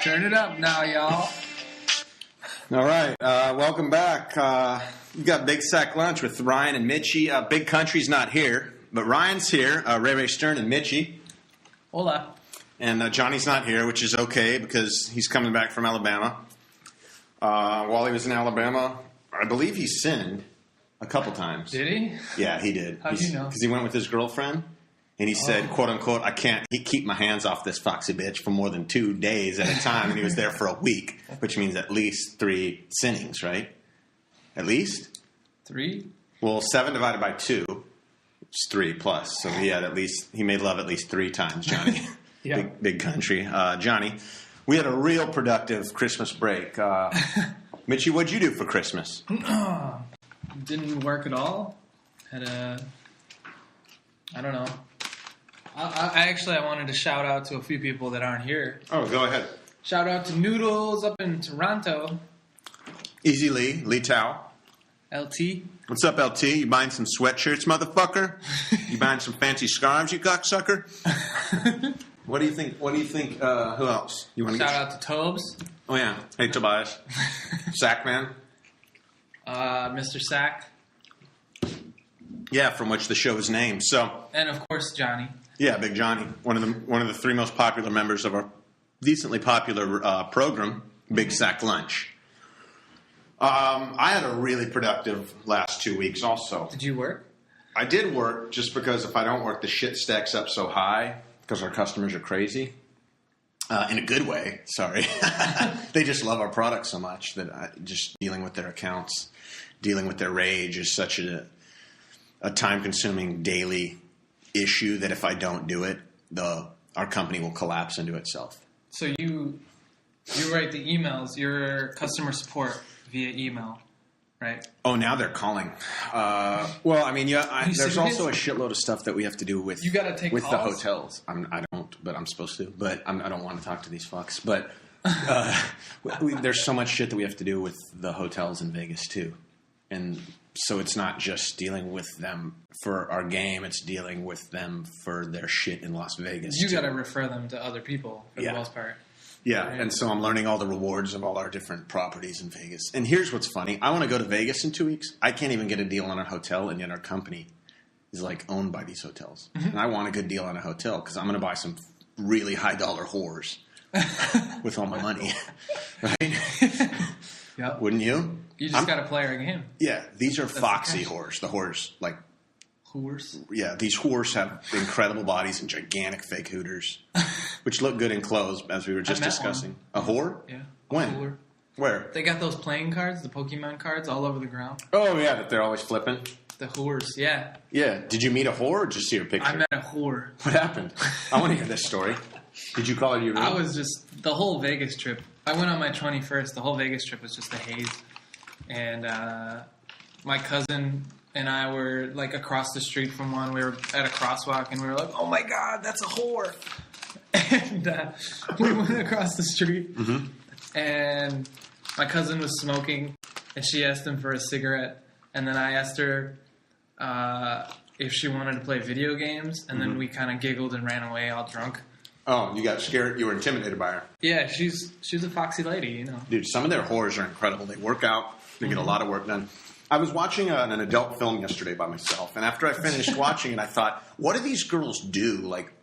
Turn it up now, y'all. All right, welcome back. You got Big Sack Lunch with Ryan and Mitchie. Big Country's not here, but Ryan's here. Ray Stern and Mitchie. Hola. And Johnny's not here, which is okay because he's coming back from Alabama. While he was in Alabama, I believe he sinned a couple times. Did he? Yeah, he did. How'd you know? Because he went with his girlfriend. And he said, quote unquote, I can't keep my hands off this foxy bitch for more than 2 days at a time. And he was there for a week, which means at least 3 sinnings, right? At least? 3? Well, 7 divided by 2 is 3 plus. So he made love at least 3 times, Johnny. Yeah. Big Country. Johnny, we had a real productive Christmas break. Mitchie, what'd you do for Christmas? Didn't work at all. I don't know. I wanted to shout out to a few people that aren't here. Oh, go ahead. Shout out to Noodles up in Toronto. Easy Lee Tao. LT. What's up, LT? You buying some sweatshirts, motherfucker? You buying some fancy scarves, you cocksucker? What do you think? Who else? You want to Shout out to Tobes. Oh, yeah. Hey, Tobias. Sackman. Mr. Sack. Yeah, from which the show is named. So, and of course, Johnny. Yeah, Big Johnny. One of the 3 most popular members of our decently popular program, Big Sack Lunch. I had a really productive last 2 weeks also. Did you work? I did work just because if I don't work, the shit stacks up so high because our customers are crazy. In a good way, sorry. They just love our product so much that just dealing with their accounts, dealing with their rage is such a time-consuming daily issue that if I don't do it, our company will collapse into itself. So you write the emails, your customer support via email, right? Oh, now they're calling. Well, I mean, there's also a shitload of stuff that we have to do with you gotta take with calls? the hotels. I don't, but I'm supposed to. But I don't want to talk to these fucks. But there's so much shit that we have to do with the hotels in Vegas too, and so it's not just dealing with them for our game; it's dealing with them for their shit in Las Vegas. You got to refer them to other people for the most part. Yeah, right? And so I'm learning all the rewards of all our different properties in Vegas. And here's what's funny: I want to go to Vegas in 2 weeks. I can't even get a deal on a hotel, and yet our company is like owned by these hotels. Mm-hmm. And I want a good deal on a hotel because I'm going to buy some really high dollar whores with all my money, right? Yep. Wouldn't you? You just got to play our game. Yeah, these are foxy whores. The whores, like... Whores? Yeah, these whores have incredible bodies and gigantic fake hooters, which look good in clothes, as we were just discussing. One. A whore? Yeah. When? Whore. Where? They got those playing cards, the Pokemon cards, all over the ground. Oh, yeah, that they're always flipping. The whores, yeah. Yeah. Did you meet a whore or just see her picture? I met a whore. What happened? I want to hear this story. Did you call her your room? I was just... The whole Vegas trip. I went on my 21st. The whole Vegas trip was just a haze. And my cousin and I were like across the street from one. We were at a crosswalk and we were like, oh my God, that's a whore. And we went across the street and my cousin was smoking and she asked him for a cigarette. And then I asked her if she wanted to play video games. And then we kind of giggled and ran away all drunk. Oh, you got scared? You were intimidated by her? Yeah, she's a foxy lady, you know. Dude, some of their whores are incredible. They work out. They get a lot of work done. I was watching an adult film yesterday by myself, and after I finished watching it, I thought, what do these girls do? Like,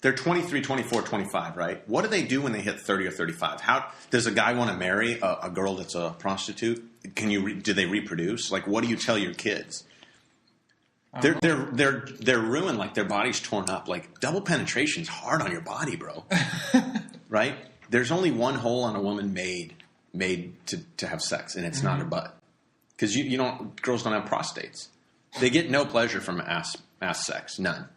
they're 23, 24, 25, right? What do they do when they hit 30 or 35? How does a guy want to marry a girl that's a prostitute? Do they reproduce? Like, what do you tell your kids? They're ruined. Like, their body's torn up. Like, double penetration's hard on your body, bro. Right? There's only one hole on a woman made to have sex, and it's not her butt. Because girls don't have prostates. They get no pleasure from ass sex, none.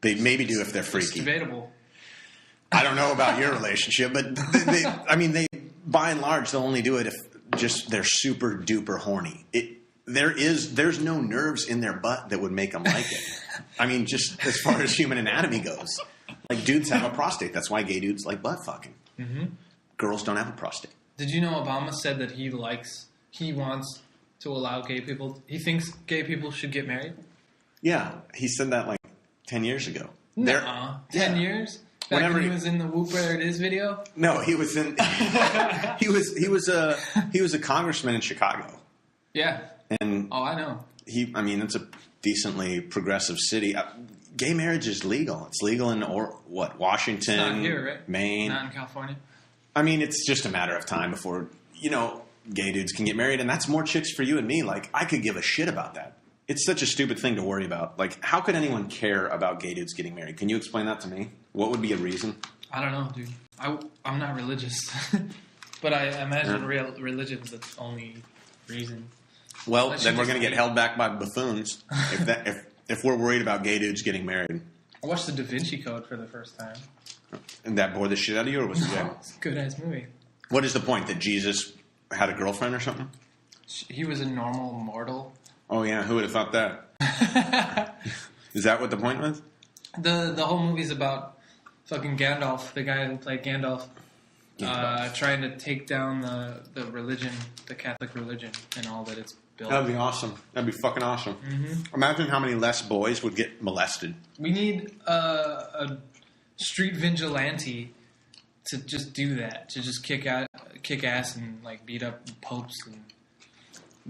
They maybe do if they're freaky. It's debatable. I don't know about your relationship, but they by and large they'll only do it if just they're super duper horny. There's no nerves in their butt that would make them like it. I mean, just as far as human anatomy goes, like dudes have a prostate. That's why gay dudes like butt fucking. Mm-hmm. Girls don't have a prostate. Did you know Obama said that he wants to allow gay people? He thinks gay people should get married. Yeah, he said that like 10 years ago. No, 10 years. Back when he was in the Whoop Where It Is video? No, he was in. he was a congressman in Chicago. Yeah. And I know. It's a decently progressive city. Gay marriage is legal. It's legal in Washington, it's not here, right? Maine, not in California. It's just a matter of time before gay dudes can get married, and that's more chicks for you and me. Like, I could give a shit about that. It's such a stupid thing to worry about. Like, how could anyone care about gay dudes getting married? Can you explain that to me? What would be a reason? I don't know, dude. I'm not religious. But I imagine religion's the only reason. Well, then we're going to get held back by buffoons if we're worried about gay dudes getting married. I watched the Da Vinci Code for the first time. And that bored the shit out of you, or was it good? It's a good-ass movie. What is the point? That Jesus had a girlfriend or something? He was a normal mortal. Oh, yeah. Who would have thought that? Is that what the point was? The whole movie's about fucking Gandalf, the guy who played Gandalf, trying to take down the religion, the Catholic religion, and all that it's built. That'd be awesome. That'd be fucking awesome. Mm-hmm. Imagine how many less boys would get molested. We need a street vigilante to just do that, to just kick ass and like beat up popes and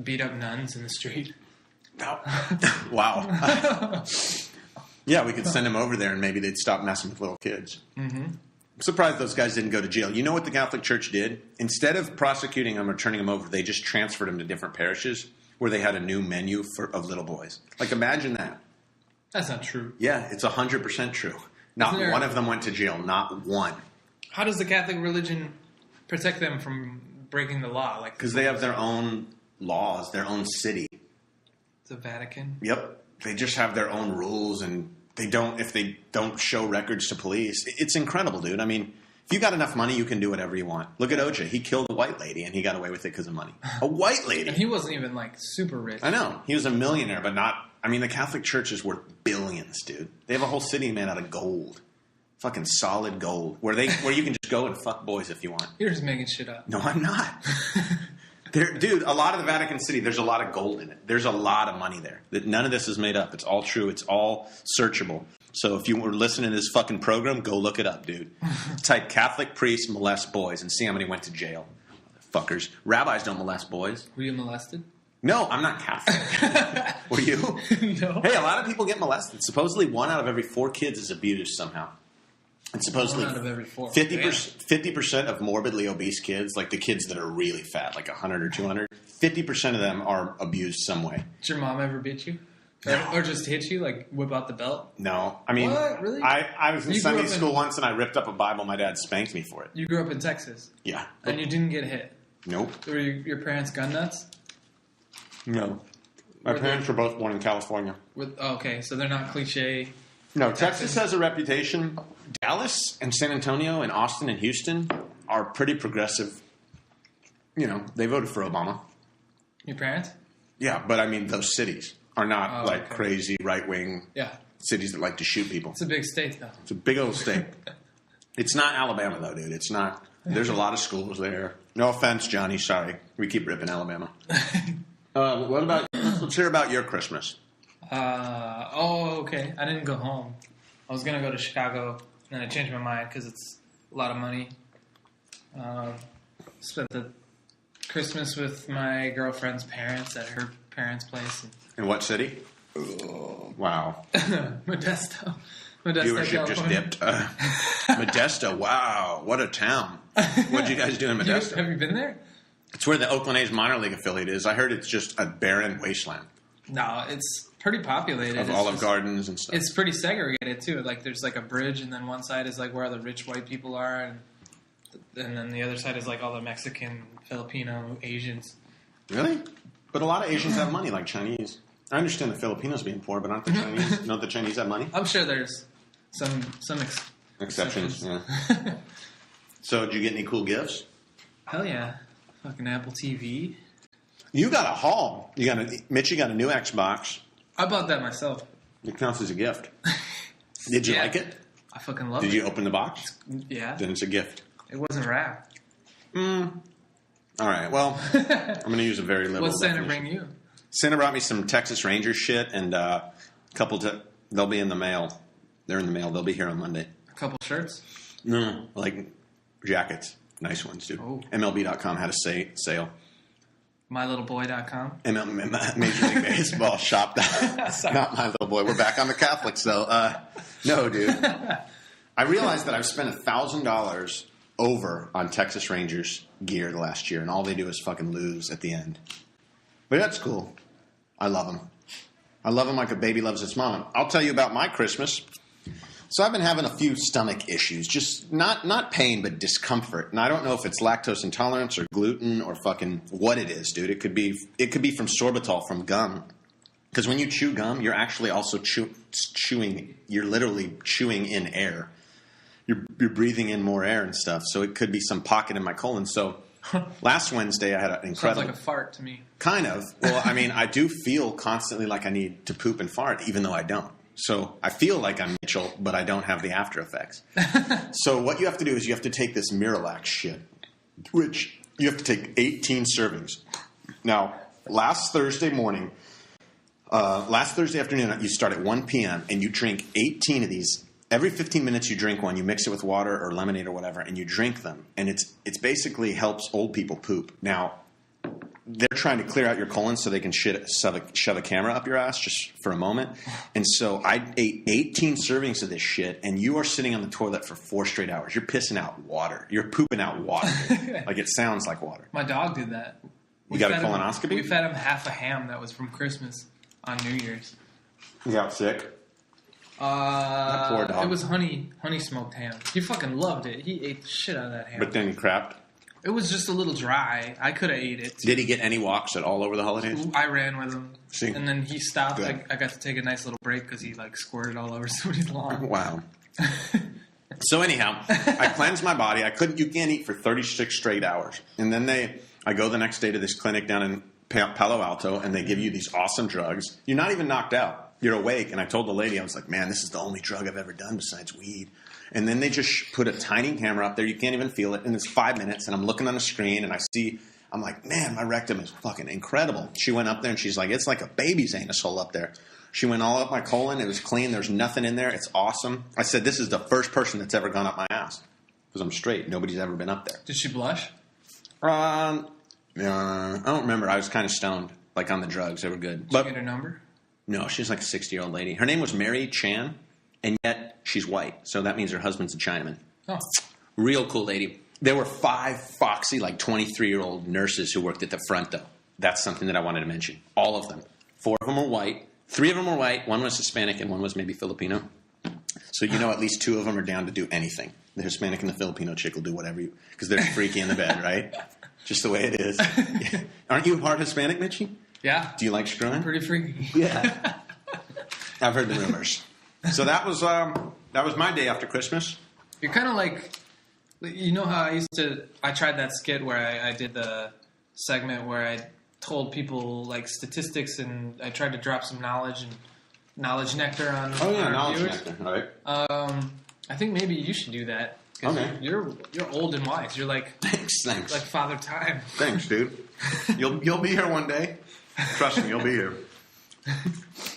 beat up nuns in the street. Wow. Yeah, we could send them over there and maybe they'd stop messing with little kids. Mm-hmm. I'm surprised those guys didn't go to jail. You know what the Catholic Church did? Instead of prosecuting them or turning them over, they just transferred them to different parishes where they had a new menu of little boys. Like, imagine that. That's not true. Yeah, it's 100% true. Not one of them went to jail. Not one. How does the Catholic religion protect them from breaking the law? Like, because they have their own laws, their own city. The Vatican? Yep. They just have their own rules, and if they don't show records to police, it's incredible, dude. I mean, if you got enough money, you can do whatever you want. Look at OJ. He killed a white lady, and he got away with it because of money. A white lady. And he wasn't even, like, super rich. I know. He was a millionaire, but not... the Catholic Church is worth billions, dude. They have a whole city made out of gold. Fucking solid gold. Where you can just go and fuck boys if you want. You're just making shit up. No, I'm not. Dude, a lot of the Vatican City, there's a lot of gold in it. There's a lot of money there. None of this is made up. It's all true. It's all searchable. So if you were listening to this fucking program, go look it up, dude. Type Catholic priest molest boys and see how many went to jail. Fuckers. Rabbis don't molest boys. Were you molested? No, I'm not Catholic. Were you? No. Hey, a lot of people get molested. Supposedly 1 out of every 4 kids is abused somehow. And supposedly 1 out of every 4. 50% of morbidly obese kids, like the kids that are really fat, like 100 or 200, 50% of them are abused some way. Did your mom ever beat you? No. Or just hit you, like whip out the belt? No. What? Really? I was in Sunday school once and I ripped up a Bible. My dad spanked me for it. You grew up in Texas? Yeah. And you didn't get hit? Nope. Were your parents gun nuts? No. My parents were both born in California. Okay, so they're not cliche. No, Texas has a reputation. Dallas and San Antonio and Austin and Houston are pretty progressive. They voted for Obama. Your parents? Yeah, but those cities are not crazy right-wing cities that like to shoot people. It's a big state, though. It's a big old state. It's not Alabama, though, dude. It's not. There's a lot of schools there. No offense, Johnny. Sorry. We keep ripping Alabama. What about... Let's hear about your Christmas. Okay. I didn't go home. I was going to go to Chicago, and then I changed my mind because it's a lot of money. Spent the Christmas with my girlfriend's parents at her parents' place. In what city? Wow. Modesto, Viewership California. just dipped. Modesto, wow. What a town. What'd you guys do in Modesto? Have you been there? It's where the Oakland A's minor league affiliate is. I heard it's just a barren wasteland. No, it's pretty populated. Of Olive Gardens and stuff. It's pretty segregated, too. Like, there's, like, a bridge, and then one side is, like, where all the rich white people are, and then the other side is, like, all the Mexican, Filipino, Asians. Really? But a lot of Asians have money, like Chinese. I understand the Filipinos being poor, but aren't the Chinese? Don't the Chinese have money? I'm sure there's some exceptions. Yeah. So, did you get any cool gifts? Hell yeah. Fucking Apple TV. You got a haul. Mitch, you got a new Xbox. I bought that myself. It counts as a gift. Did you like it? I fucking love it. Did you it. open the box? Yeah. Then it's a gift. It wasn't wrapped. All right. Well, I'm going to use a very liberal What's Santa definition. bring you? Santa brought me some Texas Rangers shit and a couple. They'll be in the mail. They're in the mail. They'll be here on Monday. A couple shirts? No, like jackets. Nice ones, dude. Oh. MLB.com had a sale. MyLittleBoy.com? Major League Baseball shop. Not My Little Boy. We're back on the Catholics, though. No, dude. I realized that I've spent $1,000 over on Texas Rangers gear the last year, and all they do is fucking lose at the end. But that's cool. I love them. I love them like a baby loves its mom. I'll tell you about my Christmas. So I've been having a few stomach issues, just not pain, but discomfort. And I don't know if it's lactose intolerance or gluten or fucking what it is, dude. It could be from sorbitol, from gum. Because when you chew gum, you're actually also chewing. You're literally chewing in air. You're breathing in more air and stuff. So it could be some pocket in my colon. So last Wednesday I had an incredible. Sounds like a fart to me. Kind of. Well, I mean, I do feel constantly like I need to poop and fart, even though I don't. So I feel like I'm Mitchell, but I don't have the after effects. So what you have to do is you have to take this Miralax shit, which you have to take 18 servings. Now, last Thursday afternoon, you start at 1 p.m. and you drink 18 of these. Every 15 minutes you drink one. You mix it with water or lemonade or whatever, and you drink them. And it's basically helps old people poop. Now, they're trying to clear out your colon so they can shove a camera up your ass just for a moment. And so I ate 18 servings of this shit, and you are sitting on the toilet for 4 straight hours. You're pissing out water. You're pooping out water. Like, it sounds like water. My dog did that. You got a colonoscopy? We fed him half a ham that was from Christmas on New Year's. You got sick? That poor dog. It was honey smoked ham. He fucking loved it. He ate the shit out of that ham. But then he crapped? It was just a little dry. I could have ate it. Did he get any walks at all over the holidays? I ran with him. See? And then he stopped. I got to take a nice little break because he like squirted all over somebody's lawn. Wow. So anyhow, I cleansed my body. You can't eat for 36 straight hours. And then I go the next day to this clinic down in Palo Alto, and they give you these awesome drugs. You're not even knocked out. You're awake. And I told the lady, I was like, man, this is the only drug I've ever done besides weed. And then they just put a tiny camera up there. You can't even feel it. And it's 5 minutes. And I'm looking on the screen. And I'm like, man, my rectum is fucking incredible. She went up there and she's like, it's like a baby's anus hole up there. She went all up my colon. It was clean. There's nothing in there. It's awesome. I said, this is the first person that's ever gone up my ass. Because I'm straight. Nobody's ever been up there. Did she blush? I don't remember. I was kind of stoned. Like on the drugs. They were good. Did you get her number? No, she's like a 60-year-old lady. Her name was Mary Chan. And yet, she's white, so that means her husband's a Chinaman. Oh. Real cool lady. There were 5 foxy, like 23-year-old nurses who worked at the front, though. That's something that I wanted to mention. All of them. 4 of them were white. 3 of them were white. 1 was Hispanic, and 1 was maybe Filipino. So you know at least 2 of them are down to do anything. The Hispanic and the Filipino chick will do whatever because they're freaky in the bed, right? Just the way it is. Aren't you part Hispanic, Mitchie? Yeah. Do you like screwing? Pretty freaky. Yeah. I've heard the rumors. So that was my day after Christmas. You're kind of like, you know how I tried that skit where I did the segment where I told people like statistics and I tried to drop some knowledge nectar on our knowledge viewers. nectar, right? I think maybe you should do that. Okay. You're old and wise. You're like thanks. Like Father Time. Thanks, dude. You'll be here one day. Trust me, you'll be here.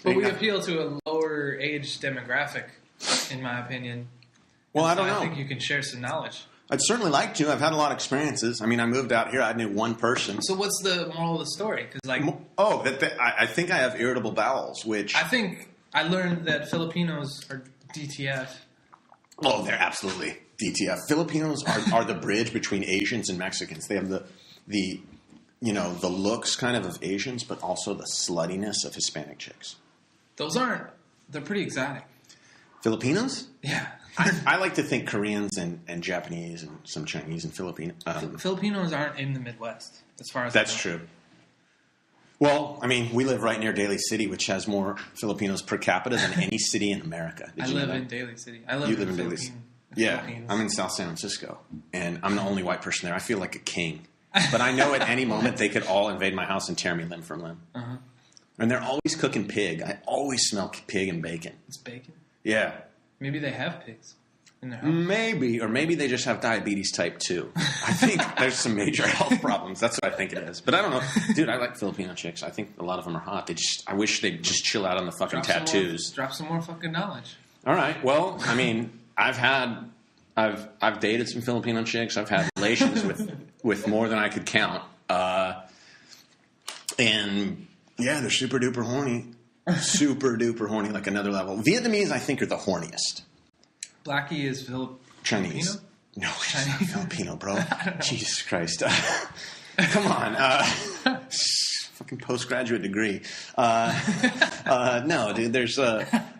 But we appeal to a lower age demographic, in my opinion. Well, I don't know. I think you can share some knowledge. I'd certainly like to. I've had a lot of experiences. I mean, I moved out here. I knew one person. So what's the moral of the story? Cause like, I think I have irritable bowels, which... I think I learned that Filipinos are DTF. Oh, they're absolutely DTF. Filipinos are the bridge between Asians and Mexicans. They have the looks kind of Asians, but also the sluttiness of Hispanic chicks. They're pretty exotic. Filipinos? Yeah. I like to think Koreans and Japanese and some Chinese and Filipino. Filipinos aren't in the Midwest, as far as that's true. Well, I mean, we live right near Daly City, which has more Filipinos per capita than any city in America. I live in Daly City. You live in Daly City? Yeah, I'm in South San Francisco, and I'm the only white person there. I feel like a king. But I know at any moment they could all invade my house and tear me limb from limb. Uh-huh. And they're always cooking pig. I always smell pig and bacon. It's bacon? Yeah. Maybe they have pigs in their house. Maybe. Or maybe they just have diabetes type 2. I think there's some major health problems. That's what I think it is. But I don't know. Dude, I like Filipino chicks. I think a lot of them are hot. I wish they'd just chill out on the fucking tattoos. Drop some more fucking knowledge. All right. Well, I mean, I've dated some Filipino chicks. I've had relations with more than I could count. And yeah, they're super duper horny. Super duper horny, like another level. Vietnamese, I think, are the horniest. Blackie is Chinese. Filipino? No, he's not Filipino, bro. Jesus Christ. Come on. Fucking postgraduate degree. No, dude, there's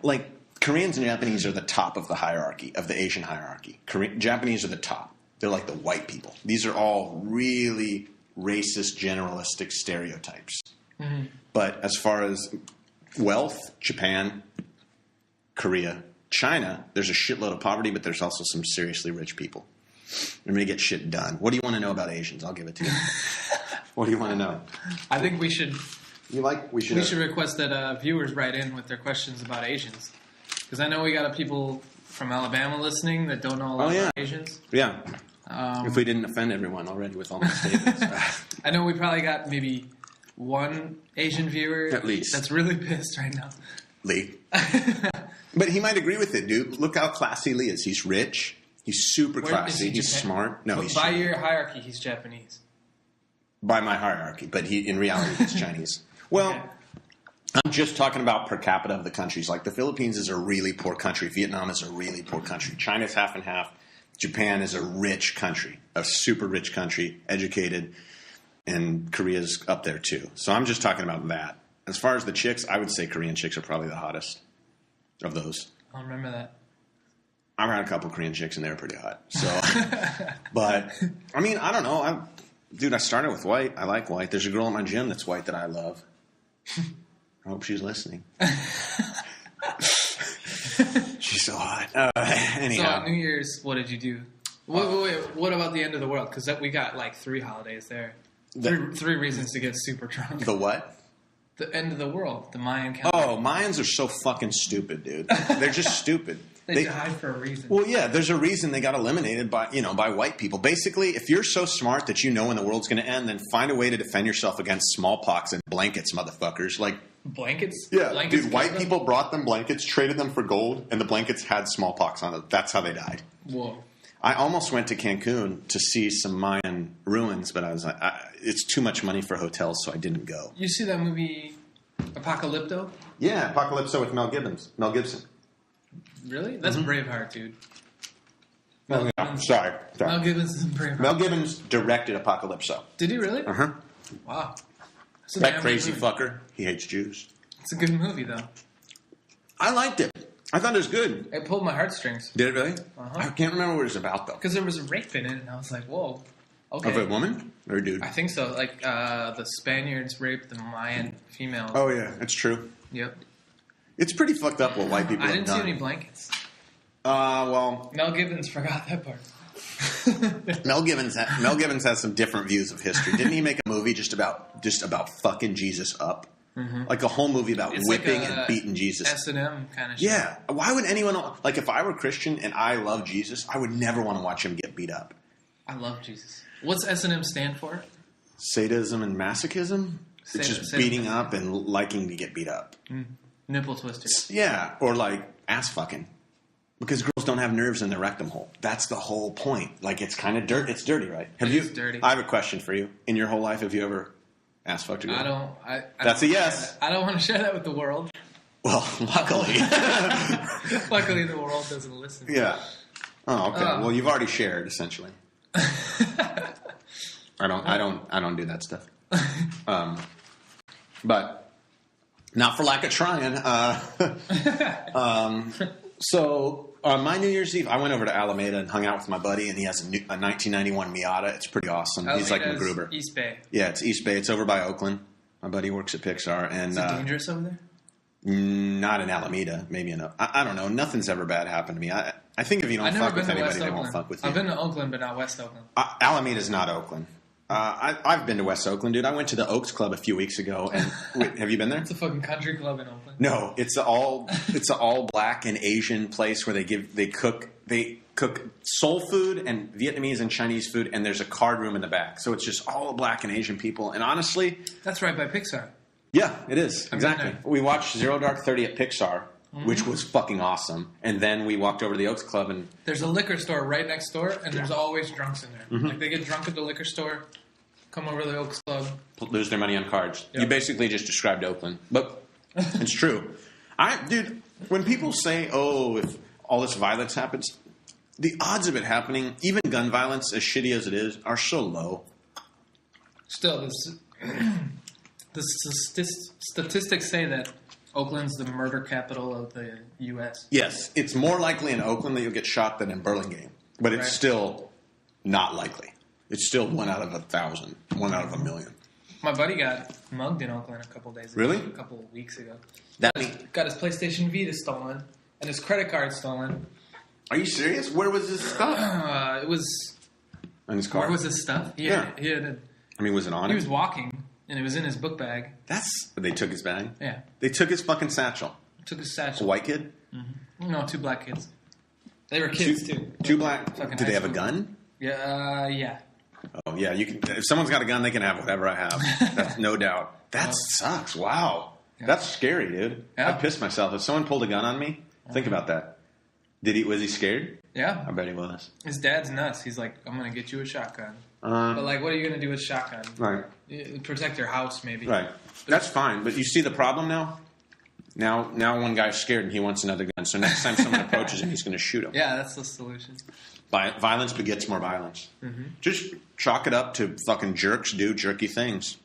like Koreans and Japanese are the top of the hierarchy, of the Asian hierarchy. Japanese are the top. They're like the white people. These are all really racist, generalistic stereotypes. Mm-hmm. But as far as wealth, Japan, Korea, China, there's a shitload of poverty, but there's also some seriously rich people. They're going to get shit done. What do you want to know about Asians? I'll give it to you. What do you want to know? I think we should... We should request that viewers write in with their questions about Asians. Because I know we got people from Alabama listening that don't know a lot about Asians. Yeah. If we didn't offend everyone already with all my statements. I know we probably got maybe one Asian viewer at least that's really pissed right now. Lee. But he might agree with it, dude. Look how classy Lee is. He's rich. He's super classy. He's smart. No, he's by your hierarchy, he's Japanese. By my hierarchy, but in reality, he's Chinese. Well, okay. I'm just talking about per capita of the countries. Like the Philippines is a really poor country. Vietnam is a really poor country. China's half and half. Japan is a rich country, a super rich country, educated, and Korea's up there too. So I'm just talking about that. As far as the chicks, I would say Korean chicks are probably the hottest of those. I'll remember that. I've had a couple Korean chicks and they were pretty hot. So, but I mean, I don't know. Dude, I started with white. I like white. There's a girl at my gym that's white that I love. I hope she's listening. She's so hot. Anyhow. So on New Year's, what did you do? Wait, what about the end of the world? Because we got like 3 holidays there. Three reasons to get super drunk. The what? The end of the world. The Mayan calendar. Oh, Mayans are so fucking stupid, dude. They're just stupid. They died for a reason. Well, yeah, there's a reason they got eliminated by white people. Basically, if you're so smart that you know when the world's going to end, then find a way to defend yourself against smallpox and blankets, motherfuckers. Like blankets? Yeah, blankets dude, white people brought them blankets, traded them for gold, and the blankets had smallpox on it. That's how they died. Whoa. I almost went to Cancun to see some Mayan ruins, but I was like, it's too much money for hotels, so I didn't go. You see that movie Apocalypto? Yeah, Apocalypso with Mel Gibson. Really? That's Braveheart, dude. Oh, yeah. Sorry. Mel Gibbons is in Braveheart. Mel Gibbons directed Apocalypso. Did he really? Uh-huh. Wow. That crazy fucker. He hates Jews. It's a good movie, though. I liked it. I thought it was good. It pulled my heartstrings. Did it really? Uh-huh. I can't remember what it was about, though. Because there was a rape in it, and I was like, whoa. Okay. Of a woman or a dude? I think so. Like, the Spaniards raped the Mayan females. Oh, yeah. It's true. Yep. It's pretty fucked up what white people have done. I didn't see any blankets. Well... Mel Gibbons forgot that part. Mel Gibbons has some different views of history. Didn't he make a movie just about fucking Jesus up? Mm-hmm. Like a whole movie about whipping and beating Jesus. S&M kind of shit. Yeah. Why would anyone... Like, if I were Christian and I love Jesus, I would never want to watch him get beat up. I love Jesus. What's S&M stand for? Sadism and masochism? It's just beating up and liking to get beat up. Mm. Nipple twisters. Yeah, or like ass fucking. Because girls don't have nerves in their rectum hole. That's the whole point. Like, it's kind of dirt. It's dirty, right? It's dirty. I have a question for you. In your whole life, have you ever ass fucked a girl? I don't. That's a yes. I don't want to share that with the world. Well, luckily. Luckily, the world doesn't listen. Yeah. Oh, okay. Well, you've already shared, essentially. I don't do that stuff. But not for lack of trying. So on my New Year's Eve, I went over to Alameda and hung out with my buddy, and he has a 1991 Miata. It's pretty awesome. He's like MacGruber. East Bay. Yeah, it's East Bay. It's over by Oakland. My buddy works at Pixar. And, is it dangerous over there? Not in Alameda. Maybe in I don't know. Nothing's ever bad happened to me. I think if you don't fuck with anybody, they won't fuck with you. I've been to Oakland, but not West Oakland. Alameda's not Oakland. I've been to West Oakland, dude. I went to the Oaks Club a few weeks ago. And wait, have you been there? It's a fucking country club in Oakland. No, it's an all black and Asian place where they cook soul food and Vietnamese and Chinese food, and there's a card room in the back. So it's just all black and Asian people. And honestly, that's right by Pixar. Yeah, it is exactly. We watched Zero Dark 30 at Pixar. which was fucking awesome. And then we walked over to the Oaks Club and... There's a liquor store right next door, and there's always drunks in there. Like, they get drunk at the liquor store, come over to the Oaks Club. Lose their money on cards. Yep. You basically just described Oakland. But it's true. Dude, when people say, oh, if all this violence happens, the odds of it happening, even gun violence, as shitty as it is, are so low. Still, the statistics say that Oakland's the murder capital of the U.S. Yes, it's more likely in Oakland that you'll get shot than in Burlingame. But it's still not likely. It's still 1 out of 1,000, 1 out of 1,000,000. My buddy got mugged in Oakland a couple days ago. Really? A couple of weeks ago. Got his PlayStation Vita stolen and his credit card stolen. Are you serious? Where was his stuff? It was... In his car? Where was his stuff? He had was it on He it? was walking, and it was in his book bag. They took his bag? Yeah. They took his fucking satchel. Took his A satchel. white kid? Mm-hmm. No, 2 black kids. They were kids, too. 2 black... Fucking Did they have a high gun? Yeah. Oh, yeah. You can. If someone's got a gun, they can have whatever I have. That's no doubt. That sucks. Wow. Yeah. That's scary, dude. Yeah. I'd piss myself. If someone pulled a gun on me, think about that. Was he scared? Yeah. I bet he was. His dad's nuts. He's like, I'm going to get you a shotgun. But, like, what are you going to do with a shotgun? Right. Protect your house, maybe. Right. That's fine. But you see the problem now? Now one guy's scared and he wants another gun. So next time someone approaches him, he's going to shoot him. Yeah, that's the solution. Violence begets more violence. Mm-hmm. Just chalk it up to fucking jerks do jerky things.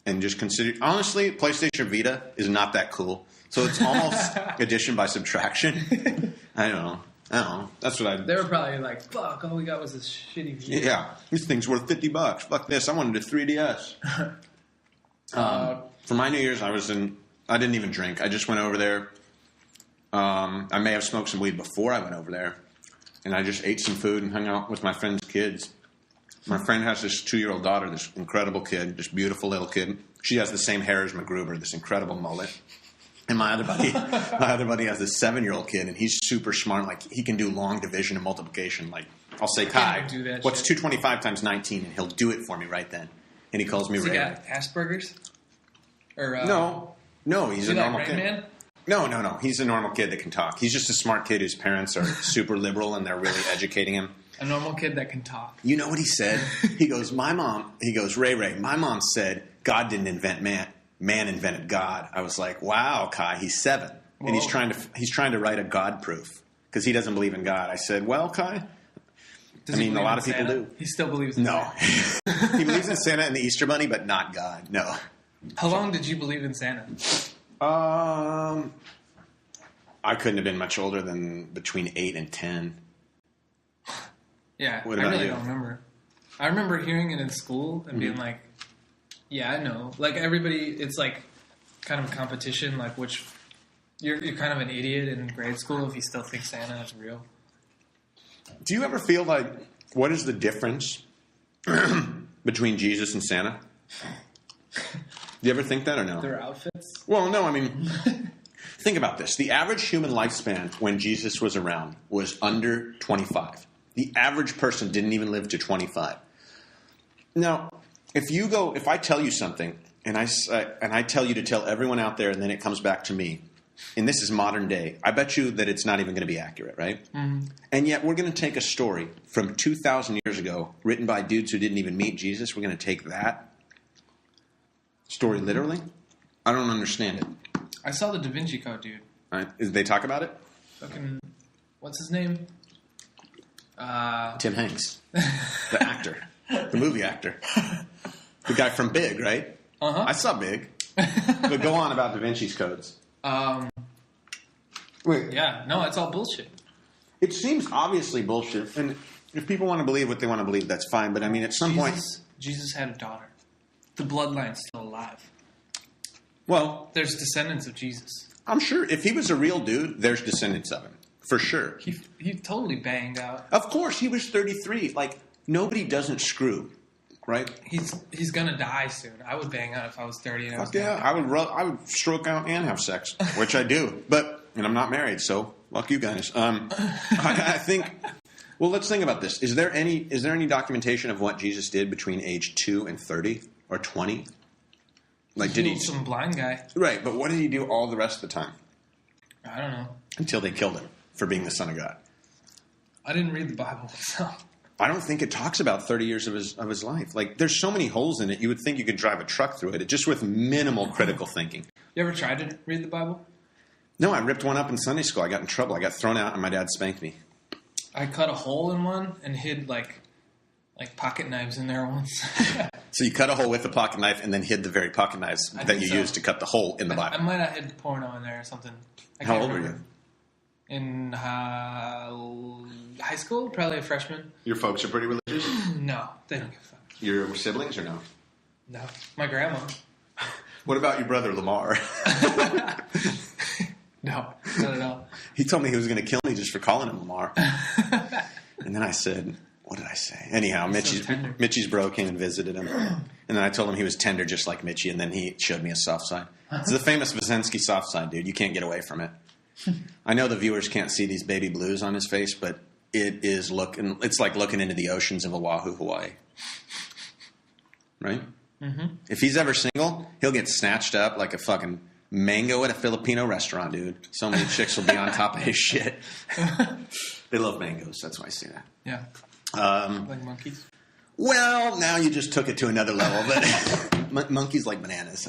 And just consider... Honestly, PlayStation Vita is not that cool. So it's almost addition by subtraction. I don't know. That's what I... They were probably like, fuck, all we got was this shitty Vita. Yeah. This thing's worth $50. Fuck this. I wanted a 3DS. For my New Year's, I didn't even drink. I just went over there. I may have smoked some weed before I went over there. And I just ate some food and hung out with my friend's kids. My friend has this 2-year-old daughter, this incredible kid, this beautiful little kid. She has the same hair as MacGruber, this incredible mullet. And my other buddy has this 7-year-old kid, and he's super smart. Like, he can do long division and multiplication. Like, I'll say, Kai, what's 225 times 19? And he'll do it for me right then. And he calls me Ray. He got Asperger's? Or, No, he's a normal kid. Man? No. He's a normal kid that can talk. He's just a smart kid whose parents are super liberal, and they're really educating him. A normal kid that can talk. You know what he said? He goes, Ray, my mom said God didn't invent man. Man invented God. I was like, wow, Kai, he's 7. Whoa. And he's trying to write a God proof because he doesn't believe in God. I said, well, Kai, a lot of people do. He still believes in Santa? He believes in Santa and the Easter Bunny, but not God. No. How long did you believe in Santa? I couldn't have been much older than between 8 and 10. Yeah, I really don't remember. I remember hearing it in school and being like, yeah, I know. Like, everybody, it's like kind of a competition, like which you're kind of an idiot in grade school if you still think Santa is real. Do you ever feel like, what is the difference between Jesus and Santa? Do you ever think that or no? Their outfits? Well, no, I mean, think about this. The average human lifespan when Jesus was around was under 25. The average person didn't even live to 25. Now, if I tell you something and I tell you to tell everyone out there and then it comes back to me, and this is modern day, I bet you that it's not even going to be accurate, right? Mm-hmm. And yet we're going to take a story from 2,000 years ago written by dudes who didn't even meet Jesus. We're going to take that story literally. I don't understand it. I saw the Da Vinci Code, dude. Did they talk about it? Fucking, what's his name? Tim Hanks, the actor, the movie actor, the guy from Big, right? Uh-huh. I saw Big. But go on about Da Vinci's codes. Wait. Yeah, no, it's all bullshit. It seems obviously bullshit, and if people want to believe what they want to believe, that's fine. But I mean, at some point, Jesus had a daughter. The bloodline's still alive. Well, there's descendants of Jesus. I'm sure if he was a real dude, there's descendants of him. For sure. He totally banged out. Of course, he was 33. Like, nobody doesn't screw, right? He's going to die soon. I would bang out if I was 30 and I was I would stroke out and have sex, which I do. And I'm not married, so fuck you guys. I think... Well, let's think about this. Is there any documentation of what Jesus did between age 2 and 30 or 20? Like, He healed some blind guy. Right, but what did he do all the rest of the time? I don't know. Until they killed him for being the son of God. I didn't read the Bible, so... I don't think it talks about 30 years of his life. Like, there's so many holes in it, you would think you could drive a truck through it, just with minimal critical thinking. You ever tried to read the Bible? No, I ripped one up in Sunday school. I got in trouble. I got thrown out, and my dad spanked me. I cut a hole in one and hid, like pocket knives in there once. So you cut a hole with a pocket knife and then hid the very pocket knives that you used to cut the hole in the Bible. I might have hid porno in there or something. How old were you? In high school? Probably a freshman. Your folks are pretty religious? No, they don't give a fuck. Your siblings or no? No. My grandma. What about your brother Lamar? No, not at all. He told me he was going to kill me just for calling him Lamar. And then I said, what did I say? Anyhow, Mitchie's bro came and visited him. And then I told him he was tender just like Mitchie, and then he showed me a soft side. It's the famous Wyszynski soft side, dude. You can't get away from it. I know the viewers can't see these baby blues on his face, but it's like looking into the oceans of Oahu, Hawaii. Right? Mm-hmm. If he's ever single, he'll get snatched up like a fucking mango at a Filipino restaurant, dude. So many chicks will be on top of his shit. They love mangoes. That's why I say that. Yeah. Like monkeys? Well, now you just took it to another level. But monkeys like bananas.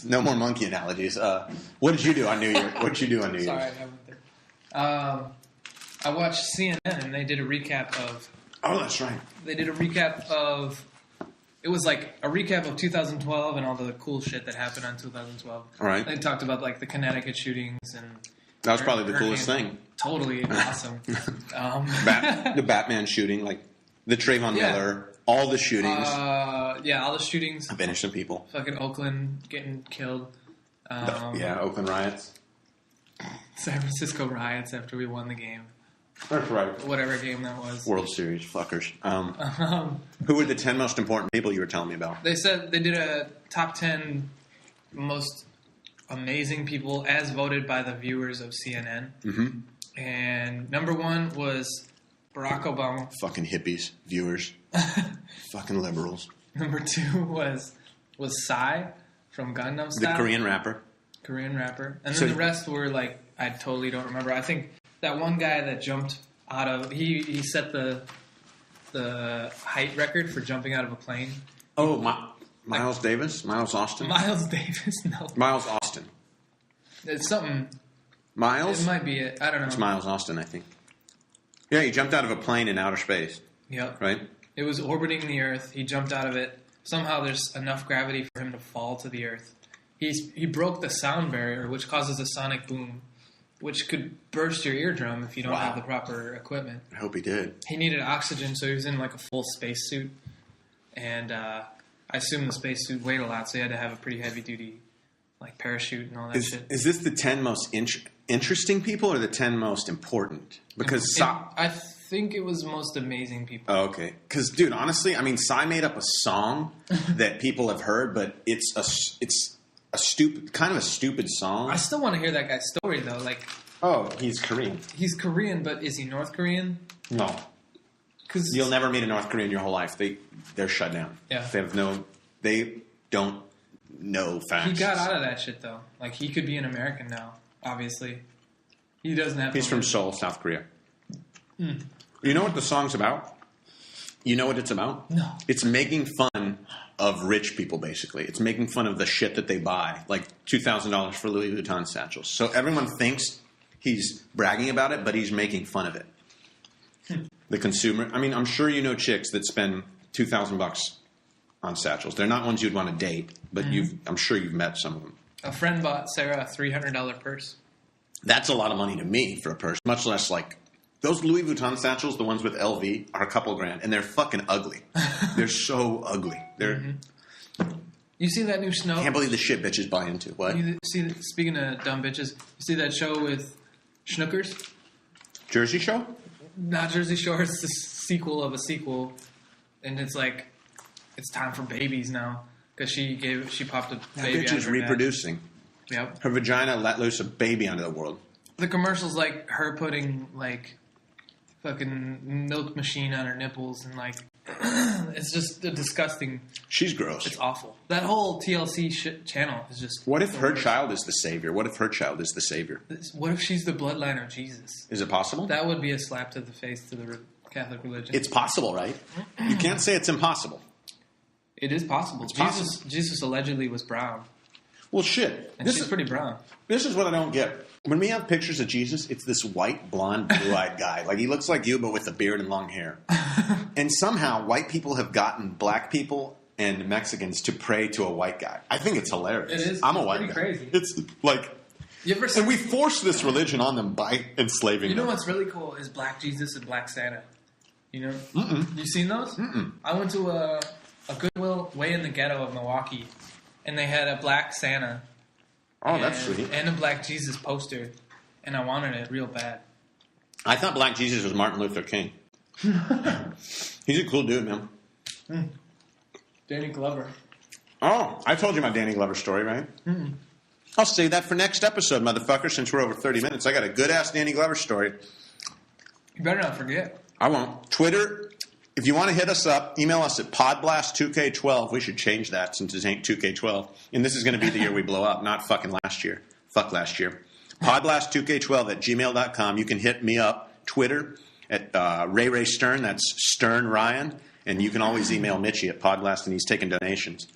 No more monkey analogies. What did you do on New Year? What did you do on New Year's? Sorry, I went there. I watched CNN, and they did a recap of... Oh, that's right. They did a recap of... It was like a recap of 2012 and all the cool shit that happened on 2012. All right. They talked about like the Connecticut shootings and... That was probably the coolest thing. Totally awesome. The Batman shooting, like the Trayvon Miller, all the shootings. All the shootings. Of innocent people. Fucking Oakland getting killed. Oakland riots. San Francisco riots after we won the game. That's right. Whatever game that was. World Series, fuckers. Who were the 10 most important people you were telling me about? They said they did a top 10 most amazing people as voted by the viewers of CNN. Mm-hmm. And number 1 was Barack Obama. Fucking hippies, viewers. Fucking liberals. Number 2 was Psy from Gangnam Style. The Korean rapper. And then the rest were like, I totally don't remember. I think that one guy that jumped out of... He set the height record for jumping out of a plane. Oh, Miles Davis? Miles Austin? Miles Davis? No. Miles Austin. It's something... Miles? It might be it. I don't know. It's Miles Austin, I think. Yeah, he jumped out of a plane in outer space. Yep. Right? It was orbiting the Earth. He jumped out of it. Somehow there's enough gravity for him to fall to the Earth. He broke the sound barrier, which causes a sonic boom, which could burst your eardrum if you don't have the proper equipment. I hope he did. He needed oxygen, so he was in like a full spacesuit. And I assume the spacesuit weighed a lot, so he had to have a pretty heavy-duty like parachute and all that shit. Is this the 10 most interesting people or the 10 most important? Because I think it was most amazing people. Oh, okay. Because, dude, honestly, I mean, Psy made up a song that people have heard, but it's a stupid song. I still want to hear that guy's story, though. Like, oh, he's Korean. He's Korean, but is he North Korean? No. Because you'll never meet a North Korean in your whole life. They're shut down. Yeah. They don't know facts. He got out of that shit, though. Like, he could be an American now, obviously. He doesn't have... He's from Seoul, South Korea. Mm. You know what the song's about? You know what it's about? No. It's making fun of rich people, basically. It's making fun of the shit that they buy, like $2,000 for Louis Vuitton satchels. So everyone thinks he's bragging about it, but he's making fun of it. The consumer... I mean, I'm sure you know chicks that spend $2,000 on satchels. They're not ones you'd want to date, but I'm sure you've met some of them. A friend bought Sarah a $300 purse. That's a lot of money to me for a purse, much less like... Those Louis Vuitton satchels, the ones with LV, are a couple grand, and they're fucking ugly. They're so ugly. They're... You see that new snow? I can't believe the shit bitches buy into. What? Speaking of dumb bitches, you see that show with Schnookers? Jersey Show? Not Jersey Shore. It's the sequel of a sequel, and it's like it's time for babies now because she popped a baby. That bitch is reproducing. Yep. Her vagina let loose a baby onto the world. The commercial's like her putting like fucking milk machine on her nipples and like It's just a disgusting. She's gross. It's awful. That whole TLC channel is just. What if her child is the savior? What if her child is the savior? What if she's the bloodline of Jesus? Is it possible? That would be a slap to the face to the Catholic religion. It's possible, right? You can't say it's impossible. It is possible. It's possible. Jesus allegedly was brown. Well, shit. And she's pretty brown. This is what I don't get. When we have pictures of Jesus, it's this white, blonde, blue-eyed guy. Like, he looks like you, but with a beard and long hair. And somehow, white people have gotten black people and Mexicans to pray to a white guy. I think it's hilarious. It is. I'm a white guy. Crazy. It's like... And we force this religion on them by enslaving them. You know what's really cool is Black Jesus and Black Santa. You know? Mm-mm. You seen those? Mm-mm. I went to a Goodwill way in the ghetto of Milwaukee, and they had a Black Santa. Oh, that's sweet. And a Black Jesus poster, and I wanted it real bad. I thought Black Jesus was Martin Luther King. He's a cool dude, man. Danny Glover. Oh, I told you my Danny Glover story, right? Mm-mm. I'll save that for next episode, motherfucker, since we're over 30 minutes. I got a good-ass Danny Glover story. You better not forget. I won't. Twitter, if you want to hit us up, email us at podblast2k12. We should change that since it ain't 2k12. And this is going to be the year we blow up, not fucking last year. Fuck last year. Podblast2k12 at gmail.com. You can hit me up, Twitter, at Ray Stern. That's Stern Ryan. And you can always email Mitchie at Podblast, and he's taking donations.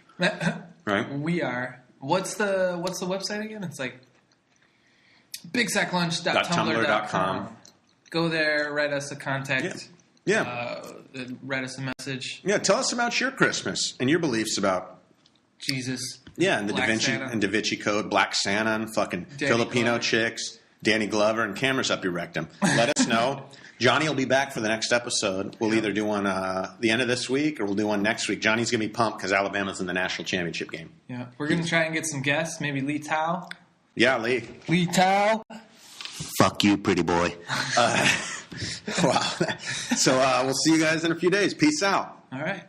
Right? We are. What's the website again? It's like bigsacklunch.tumblr.com. Go there, write us a contact. Yeah. Write us a message. Yeah, tell us about your Christmas and your beliefs about Jesus. Yeah, and the Black Da Vinci Code, Black Santa, and fucking Danny Filipino Glover. chicks, Danny Glover, and cameras up your rectum. Let us know. Johnny will be back for the next episode. We'll either do one the end of this week or we'll do one next week. Johnny's going to be pumped because Alabama's in the national championship game. Yeah, we're going to try and get some guests. Maybe Lee Tao. Yeah, Lee. Lee Tao. Fuck you, pretty boy. Wow. So we'll see you guys in a few days. Peace out. All right.